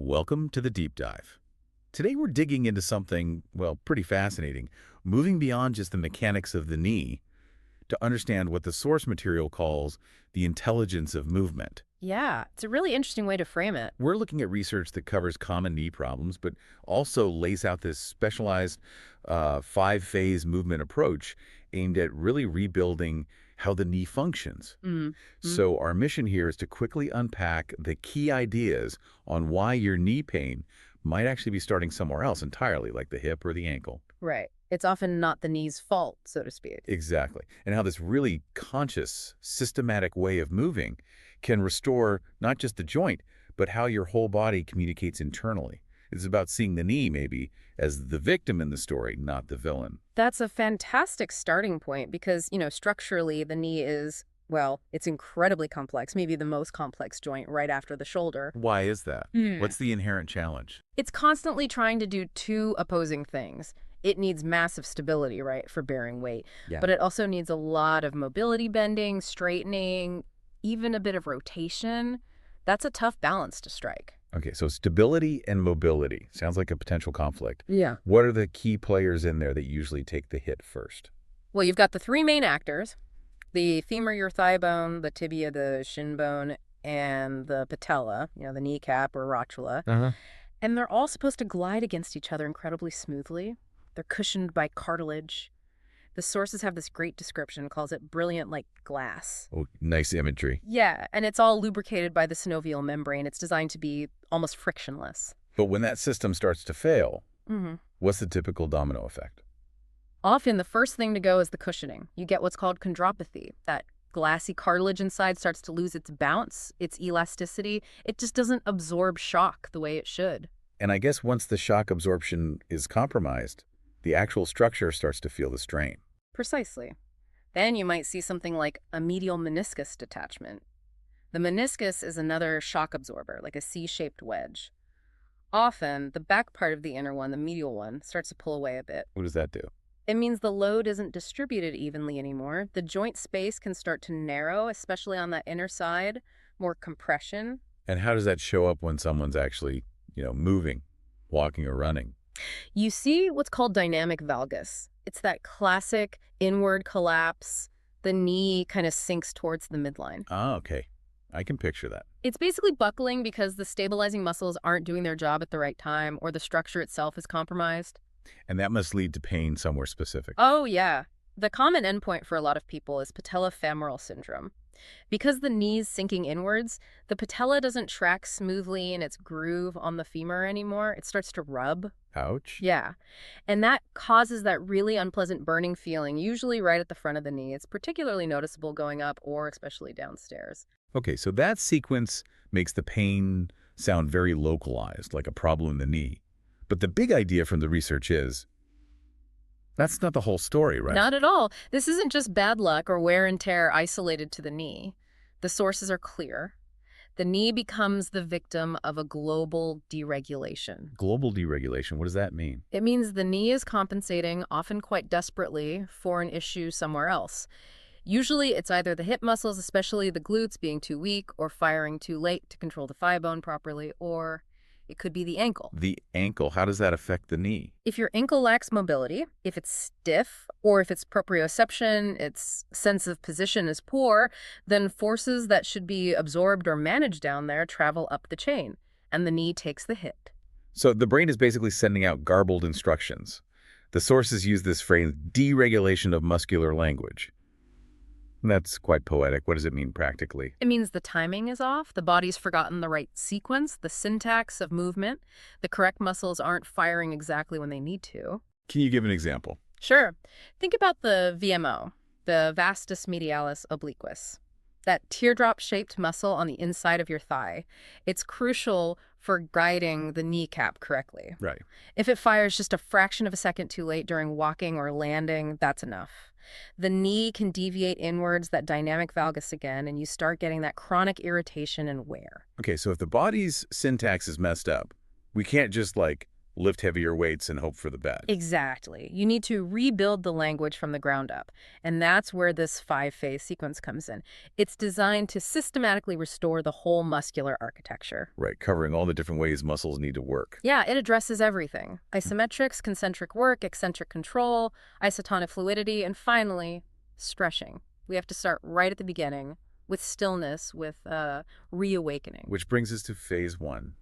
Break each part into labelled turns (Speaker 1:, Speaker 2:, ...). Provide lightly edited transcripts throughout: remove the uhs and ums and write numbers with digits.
Speaker 1: Welcome to the deep dive. Today we're digging into something, well, pretty fascinating, moving beyond just the mechanics of the knee to understand what the source material calls the intelligence of movement.
Speaker 2: Yeah, it's a really interesting way to frame it.
Speaker 1: We're looking at research that covers common knee problems, but also lays out this specialized five-phase movement approach aimed at really rebuilding how the knee functions.
Speaker 2: Mm. Mm.
Speaker 1: So our mission here is to quickly unpack the key ideas on why your knee pain might actually be starting somewhere else entirely, like the hip or the ankle.
Speaker 2: Right. It's often not the knee's fault, so to speak.
Speaker 1: Exactly. And how this really conscious, systematic way of moving can restore not just the joint, but how your whole body communicates internally. It's about seeing the knee, maybe, as the victim in the story, not the villain.
Speaker 2: That's a fantastic starting point because, structurally, the knee is, well, it's incredibly complex, maybe the most complex joint right after the shoulder.
Speaker 1: Why is that?
Speaker 2: Hmm.
Speaker 1: What's the inherent challenge?
Speaker 2: It's constantly trying to do two opposing things. It needs massive stability, right, for bearing weight.
Speaker 1: Yeah.
Speaker 2: But it also needs a lot of mobility bending, straightening, even a bit of rotation. That's a tough balance to strike.
Speaker 1: Okay, so stability and mobility. Sounds like a potential conflict.
Speaker 2: Yeah.
Speaker 1: What are the key players in there that usually take the hit first?
Speaker 2: Well, you've got the three main actors, the femur, your thigh bone, the tibia, the shin bone, and the patella, the kneecap or rotula.
Speaker 1: Uh-huh.
Speaker 2: And they're all supposed to glide against each other incredibly smoothly. They're cushioned by cartilage. The sources have this great description, calls it brilliant like glass.
Speaker 1: Oh, nice imagery.
Speaker 2: Yeah, and it's all lubricated by the synovial membrane. It's designed to be almost frictionless.
Speaker 1: But when that system starts to fail,
Speaker 2: Mm-hmm.
Speaker 1: what's the typical domino effect?
Speaker 2: Often the first thing to go is the cushioning. You get what's called chondropathy. That glassy cartilage inside starts to lose its bounce, its elasticity. It just doesn't absorb shock the way it should.
Speaker 1: And I guess once the shock absorption is compromised, the actual structure starts to feel the strain.
Speaker 2: Precisely. Then you might see something like a medial meniscus detachment. The meniscus is another shock absorber, like a C-shaped wedge. Often, the back part of the inner one, the medial one, starts to pull away a bit.
Speaker 1: What does that do?
Speaker 2: It means the load isn't distributed evenly anymore. The joint space can start to narrow, especially on that inner side, more compression.
Speaker 1: And how does that show up when someone's actually, moving, walking or running?
Speaker 2: You see what's called dynamic valgus. It's that classic inward collapse. The knee kind of sinks towards the midline.
Speaker 1: Ah, okay. I can picture that.
Speaker 2: It's basically buckling because the stabilizing muscles aren't doing their job at the right time or the structure itself is compromised.
Speaker 1: And that must lead to pain somewhere specific.
Speaker 2: Oh, yeah. The common endpoint for a lot of people is patellofemoral syndrome. Because the knee's sinking inwards, the patella doesn't track smoothly in its groove on the femur anymore. It starts to rub.
Speaker 1: Ouch.
Speaker 2: Yeah. And that causes that really unpleasant burning feeling, usually right at the front of the knee. It's particularly noticeable going up or especially downstairs.
Speaker 1: Okay, so that sequence makes the pain sound very localized, like a problem in the knee. But the big idea from the research is that's not the whole story, right?
Speaker 2: Not at all. This isn't just bad luck or wear and tear isolated to the knee. The sources are clear. The knee becomes the victim of a global deregulation.
Speaker 1: Global deregulation, what does that mean?
Speaker 2: It means the knee is compensating, often quite desperately, for an issue somewhere else. Usually it's either the hip muscles, especially the glutes, being too weak or firing too late to control the thigh bone properly, or it could be the ankle.
Speaker 1: The ankle, how does that affect the knee?
Speaker 2: If your ankle lacks mobility, if it's stiff, or if its proprioception, its sense of position is poor, then forces that should be absorbed or managed down there travel up the chain, and the knee takes the hit.
Speaker 1: So the brain is basically sending out garbled instructions. The sources use this phrase, deregulation of muscular language. That's quite poetic. What does it mean practically?
Speaker 2: It means the timing is off, the body's forgotten the right sequence, the syntax of movement, the correct muscles aren't firing exactly when they need to.
Speaker 1: Can you give an example?
Speaker 2: Sure. Think about the VMO, the vastus medialis obliquus, that teardrop-shaped muscle on the inside of your thigh. It's crucial for guiding the kneecap correctly.
Speaker 1: Right.
Speaker 2: If it fires just a fraction of a second too late during walking or landing, that's enough. The knee can deviate inwards, that dynamic valgus again, and you start getting that chronic irritation and wear.
Speaker 1: Okay, so if the body's syntax is messed up, we can't just lift heavier weights and hope for the best.
Speaker 2: Exactly. You need to rebuild the language from the ground up. And that's where this 5-phase sequence comes in. It's designed to systematically restore the whole muscular architecture.
Speaker 1: Right, covering all the different ways muscles need to work.
Speaker 2: Yeah, it addresses everything. Isometrics, concentric work, eccentric control, isotonic fluidity, and finally, stretching. We have to start right at the beginning with stillness, with reawakening.
Speaker 1: Which brings us to phase 1,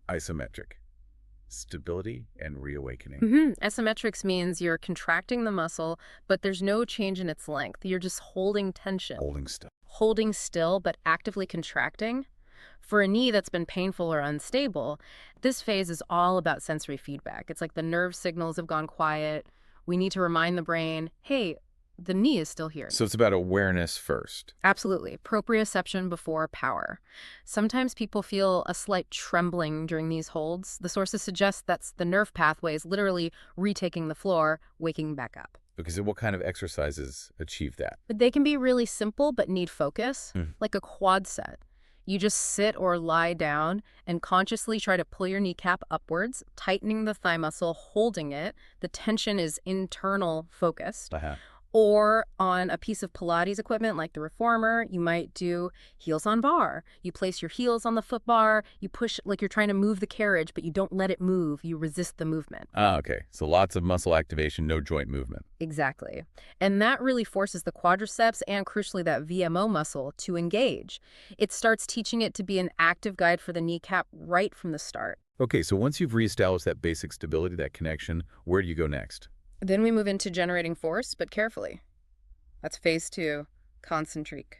Speaker 1: isometric. Stability and reawakening.
Speaker 2: Isometrics means you're contracting the muscle, but there's no change in its length. You're just holding tension.
Speaker 1: Holding still.
Speaker 2: Holding still, but actively contracting. For a knee that's been painful or unstable, this phase is all about sensory feedback. It's like the nerve signals have gone quiet. We need to remind the brain, hey, the knee is still here.
Speaker 1: So it's about awareness first.
Speaker 2: Absolutely. Proprioception before power. Sometimes people feel a slight trembling during these holds. The sources suggest that's the nerve pathways literally retaking the floor, waking back up.
Speaker 1: Because what kind of exercises achieve that?
Speaker 2: But they can be really simple but need focus, like a quad set. You just sit or lie down and consciously try to pull your kneecap upwards, tightening the thigh muscle, holding it. The tension is internal focused. Or on a piece of Pilates equipment like the reformer, you might do heels on bar. You place your heels on the foot bar, you push like you're trying to move the carriage, but you don't let it move. You resist the movement.
Speaker 1: Okay. So lots of muscle activation, no joint movement.
Speaker 2: Exactly. And that really forces the quadriceps and, crucially, that VMO muscle to engage. It starts teaching it to be an active guide for the kneecap right from the start.
Speaker 1: Okay, so once you've reestablished that basic stability, that connection, where do you go next?
Speaker 2: Then we move into generating force, but carefully. That's phase 2, concentric,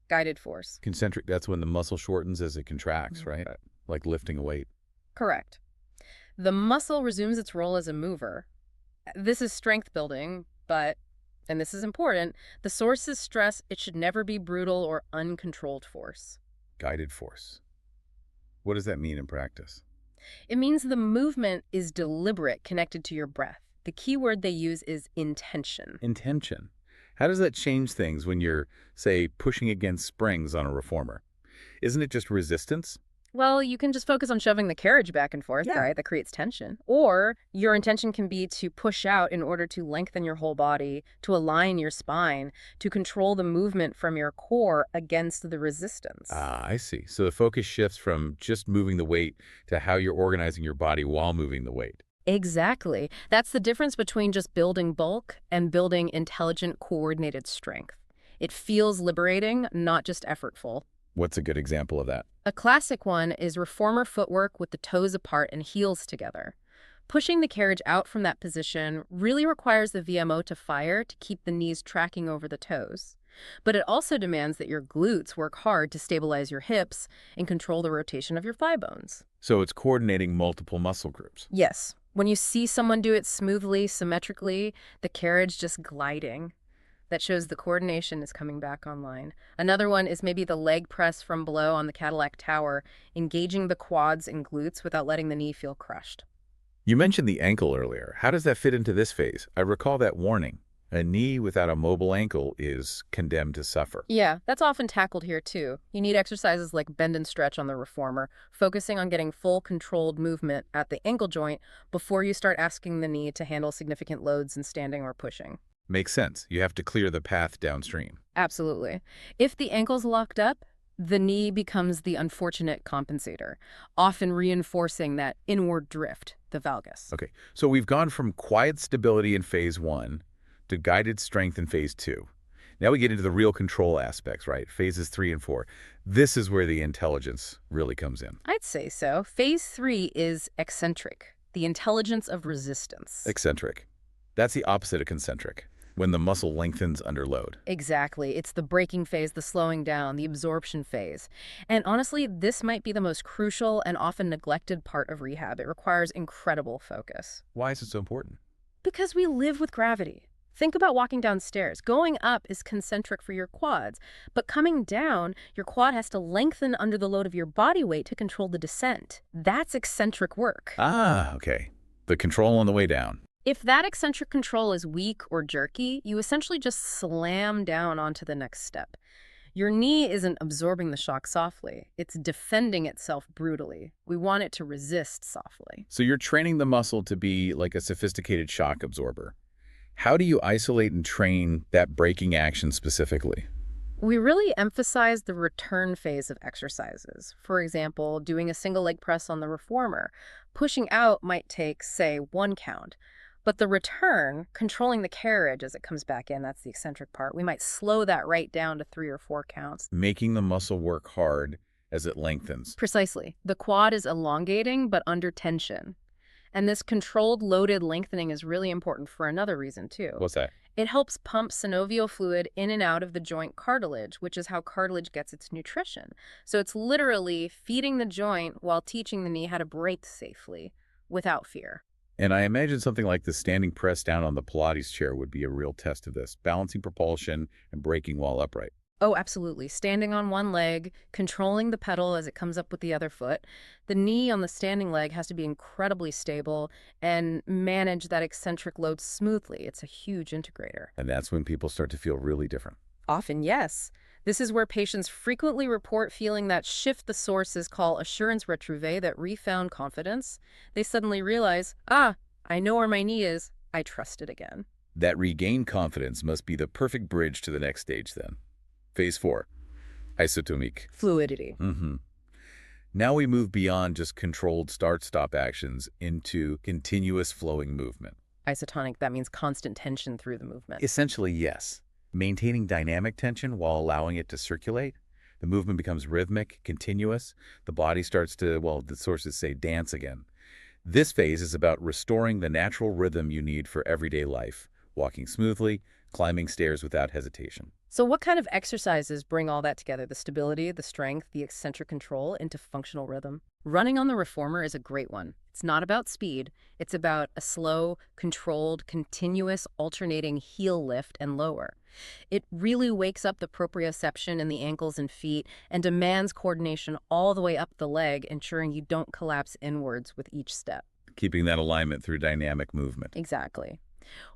Speaker 2: guided force.
Speaker 1: Concentric, that's when the muscle shortens as it contracts, right? Like lifting a weight.
Speaker 2: Correct. The muscle resumes its role as a mover. This is strength building, but, and this is important, the source's stress, it should never be brutal or uncontrolled force.
Speaker 1: Guided force. What does that mean in practice?
Speaker 2: It means the movement is deliberate, connected to your breath. The key word they use is intention.
Speaker 1: Intention. How does that change things when you're, say, pushing against springs on a reformer? Isn't it just resistance?
Speaker 2: Well, you can just focus on shoving the carriage back and forth, right? That creates tension. Or your intention can be to push out in order to lengthen your whole body, to align your spine, to control the movement from your core against the resistance.
Speaker 1: Ah, I see. So the focus shifts from just moving the weight to how you're organizing your body while moving the weight.
Speaker 2: Exactly. That's the difference between just building bulk and building intelligent, coordinated strength. It feels liberating, not just effortful.
Speaker 1: What's a good example of that?
Speaker 2: A classic one is reformer footwork with the toes apart and heels together. Pushing the carriage out from that position really requires the VMO to fire to keep the knees tracking over the toes. But it also demands that your glutes work hard to stabilize your hips and control the rotation of your thigh bones.
Speaker 1: So it's coordinating multiple muscle groups.
Speaker 2: Yes. When you see someone do it smoothly, symmetrically, the carriage just gliding, that shows the coordination is coming back online. Another one is maybe the leg press from below on the Cadillac Tower, engaging the quads and glutes without letting the knee feel crushed.
Speaker 1: You mentioned the ankle earlier. How does that fit into this phase? I recall that warning. A knee without a mobile ankle is condemned to suffer.
Speaker 2: Yeah, that's often tackled here too. You need exercises like bend and stretch on the reformer, focusing on getting full controlled movement at the ankle joint before you start asking the knee to handle significant loads in standing or pushing.
Speaker 1: Makes sense. You have to clear the path downstream.
Speaker 2: Absolutely. If the ankle's locked up, the knee becomes the unfortunate compensator, often reinforcing that inward drift, the valgus.
Speaker 1: Okay, so we've gone from quiet stability in phase 1 to guided strength in phase 2. Now we get into the real control aspects, right? Phases 3 and 4. This is where the intelligence really comes in.
Speaker 2: I'd say so. Phase 3 is eccentric, the intelligence of resistance.
Speaker 1: Eccentric. That's the opposite of concentric, when the muscle lengthens under load.
Speaker 2: Exactly. It's the braking phase, the slowing down, the absorption phase. And honestly, this might be the most crucial and often neglected part of rehab. It requires incredible focus.
Speaker 1: Why is it so important?
Speaker 2: Because we live with gravity. Think about walking downstairs. Going up is concentric for your quads, but coming down, your quad has to lengthen under the load of your body weight to control the descent. That's eccentric work.
Speaker 1: Ah, okay. The control on the way down.
Speaker 2: If that eccentric control is weak or jerky, you essentially just slam down onto the next step. Your knee isn't absorbing the shock softly. It's defending itself brutally. We want it to resist softly.
Speaker 1: So you're training the muscle to be like a sophisticated shock absorber. How do you isolate and train that braking action specifically?
Speaker 2: We really emphasize the return phase of exercises. For example, doing a single leg press on the reformer. Pushing out might take, say, 1 count. But the return, controlling the carriage as it comes back in, that's the eccentric part, we might slow that right down to 3 or 4 counts.
Speaker 1: Making the muscle work hard as it lengthens.
Speaker 2: Precisely. The quad is elongating but under tension. And this controlled loaded lengthening is really important for another reason, too.
Speaker 1: What's that?
Speaker 2: It helps pump synovial fluid in and out of the joint cartilage, which is how cartilage gets its nutrition. So it's literally feeding the joint while teaching the knee how to brake safely, without fear.
Speaker 1: And I imagine something like the standing press down on the Pilates chair would be a real test of this, balancing propulsion and braking while upright.
Speaker 2: Oh, absolutely. Standing on one leg, controlling the pedal as it comes up with the other foot. The knee on the standing leg has to be incredibly stable and manage that eccentric load smoothly. It's a huge integrator.
Speaker 1: And that's when people start to feel really different.
Speaker 2: Often, yes. This is where patients frequently report feeling that shift the sources call assurance retrouvé, that refound confidence. They suddenly realize, I know where my knee is. I trust it again.
Speaker 1: That regained confidence must be the perfect bridge to the next stage then. Phase 4, isotonic.
Speaker 2: Fluidity.
Speaker 1: Now we move beyond just controlled start-stop actions into continuous flowing movement.
Speaker 2: Isotonic, that means constant tension through the movement.
Speaker 1: Essentially, yes. Maintaining dynamic tension while allowing it to circulate. The movement becomes rhythmic, continuous. The body starts to, well, the sources say dance again. This phase is about restoring the natural rhythm you need for everyday life, walking smoothly, climbing stairs without hesitation.
Speaker 2: So what kind of exercises bring all that together, the stability, the strength, the eccentric control, into functional rhythm? Running on the reformer is a great one. It's not about speed. It's about a slow, controlled, continuous, alternating heel lift and lower. It really wakes up the proprioception in the ankles and feet and demands coordination all the way up the leg, ensuring you don't collapse inwards with each step.
Speaker 1: Keeping that alignment through dynamic movement.
Speaker 2: Exactly.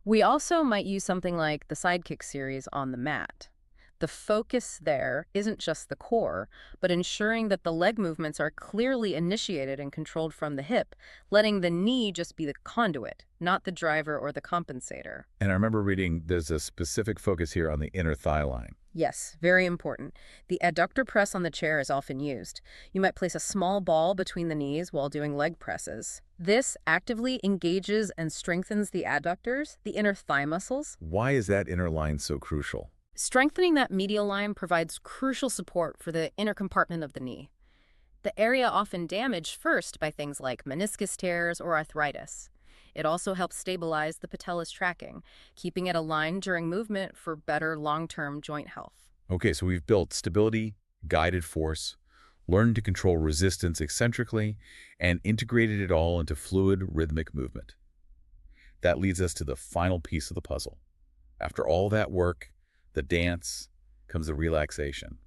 Speaker 2: We also might use something like the Sidekick series on the mat. The focus there isn't just the core, but ensuring that the leg movements are clearly initiated and controlled from the hip, letting the knee just be the conduit, not the driver or the compensator.
Speaker 1: And I remember reading there's a specific focus here on the inner thigh line.
Speaker 2: Yes, very important. The adductor press on the chair is often used. You might place a small ball between the knees while doing leg presses. This actively engages and strengthens the adductors, the inner thigh muscles.
Speaker 1: Why is that inner line so crucial?
Speaker 2: Strengthening that medial line provides crucial support for the inner compartment of the knee. The area often damaged first by things like meniscus tears or arthritis. It also helps stabilize the patellus tracking, keeping it aligned during movement for better long-term joint health.
Speaker 1: Okay, so we've built stability, guided force, learned to control resistance eccentrically, and integrated it all into fluid, rhythmic movement. That leads us to the final piece of the puzzle. After all that work, the dance, comes the relaxation.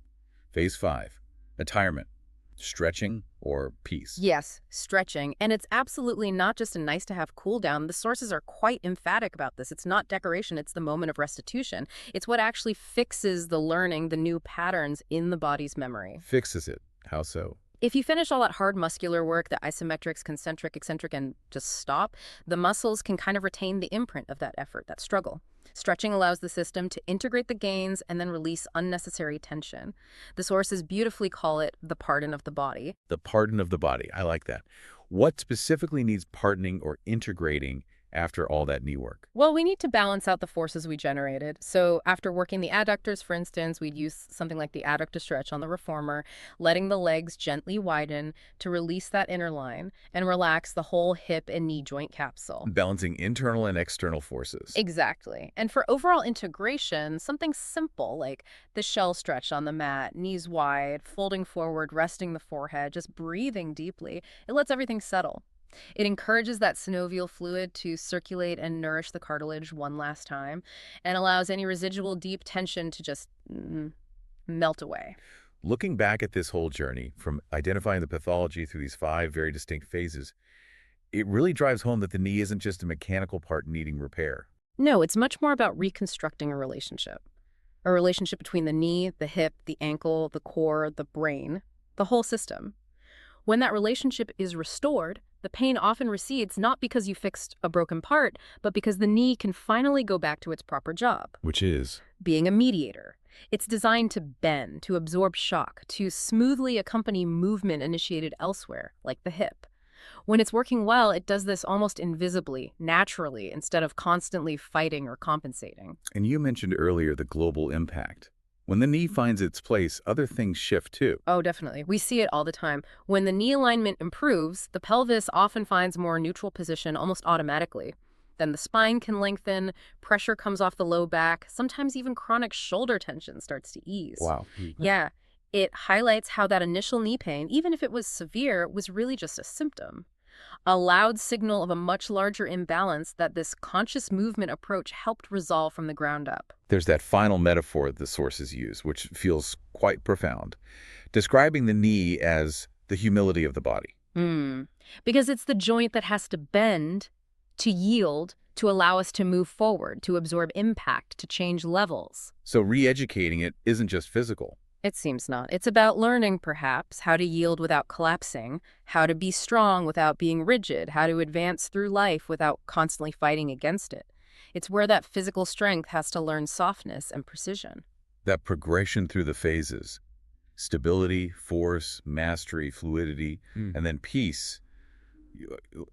Speaker 1: Phase 5, retirement, stretching, or peace.
Speaker 2: Yes, stretching. And it's absolutely not just a nice-to-have cool-down. The sources are quite emphatic about this. It's not decoration. It's the moment of restitution. It's what actually fixes the learning, the new patterns in the body's memory.
Speaker 1: Fixes it. How so?
Speaker 2: If you finish all that hard muscular work, the isometrics, concentric, eccentric, and just stop, the muscles can kind of retain the imprint of that effort, that struggle. Stretching allows the system to integrate the gains and then release unnecessary tension. The sources beautifully call it the pardon of the body.
Speaker 1: The pardon of the body. I like that. What specifically needs pardoning or integrating after all that knee work?
Speaker 2: Well, we need to balance out the forces we generated. So after working the adductors, for instance, we'd use something like the adductor stretch on the reformer, letting the legs gently widen to release that inner line and relax the whole hip and knee joint capsule.
Speaker 1: Balancing internal and external forces.
Speaker 2: Exactly. And for overall integration, something simple like the shell stretch on the mat, knees wide, folding forward, resting the forehead, just breathing deeply. It lets everything settle. It encourages that synovial fluid to circulate and nourish the cartilage one last time and allows any residual deep tension to just melt away.
Speaker 1: Looking back at this whole journey, from identifying the pathology through these 5 very distinct phases, it really drives home that the knee isn't just a mechanical part needing repair.
Speaker 2: No, it's much more about reconstructing a relationship. A relationship between the knee, the hip, the ankle, the core, the brain, the whole system. When that relationship is restored, the pain often recedes not because you fixed a broken part, but because the knee can finally go back to its proper job,
Speaker 1: Which is?
Speaker 2: being a mediator. It's designed to bend, to absorb shock, to smoothly accompany movement initiated elsewhere, like the hip. When it's working well, it does this almost invisibly, naturally, instead of constantly fighting or compensating.
Speaker 1: And you mentioned earlier the global impact. When the knee finds its place, other things shift too.
Speaker 2: Oh, definitely. We see it all the time. When the knee alignment improves, the pelvis often finds more neutral position almost automatically. Then the spine can lengthen, pressure comes off the low back, sometimes even chronic shoulder tension starts to ease.
Speaker 1: Wow.
Speaker 2: Yeah, it highlights how that initial knee pain, even if it was severe, was really just a symptom. A loud signal of a much larger imbalance that this conscious movement approach helped resolve from the ground up.
Speaker 1: There's that final metaphor the sources use, which feels quite profound, describing the knee as the humility of the body.
Speaker 2: Because it's the joint that has to bend, to yield, to allow us to move forward, to absorb impact, to change levels.
Speaker 1: So re-educating it isn't just physical.
Speaker 2: It seems not. It's about learning, perhaps, how to yield without collapsing, how to be strong without being rigid, how to advance through life without constantly fighting against it. It's where that physical strength has to learn softness and precision.
Speaker 1: That progression through the phases, stability, force, mastery, fluidity, and then peace.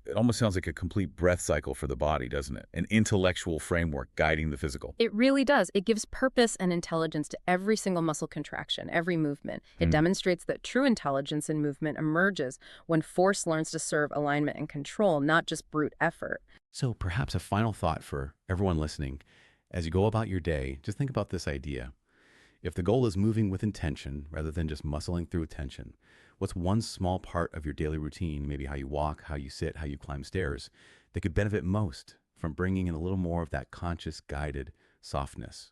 Speaker 1: It almost sounds like a complete breath cycle for the body, doesn't it? An intellectual framework guiding the physical.
Speaker 2: It really does. It gives purpose and intelligence to every single muscle contraction, every movement. It demonstrates that true intelligence in movement emerges when force learns to serve alignment and control, not just brute effort.
Speaker 3: So perhaps a final thought for everyone listening. As you go about your day, just think about this idea. If the goal is moving with intention rather than just muscling through tension, what's one small part of your daily routine, maybe how you walk, how you sit, how you climb stairs, that could benefit most from bringing in a little more of that conscious, guided softness?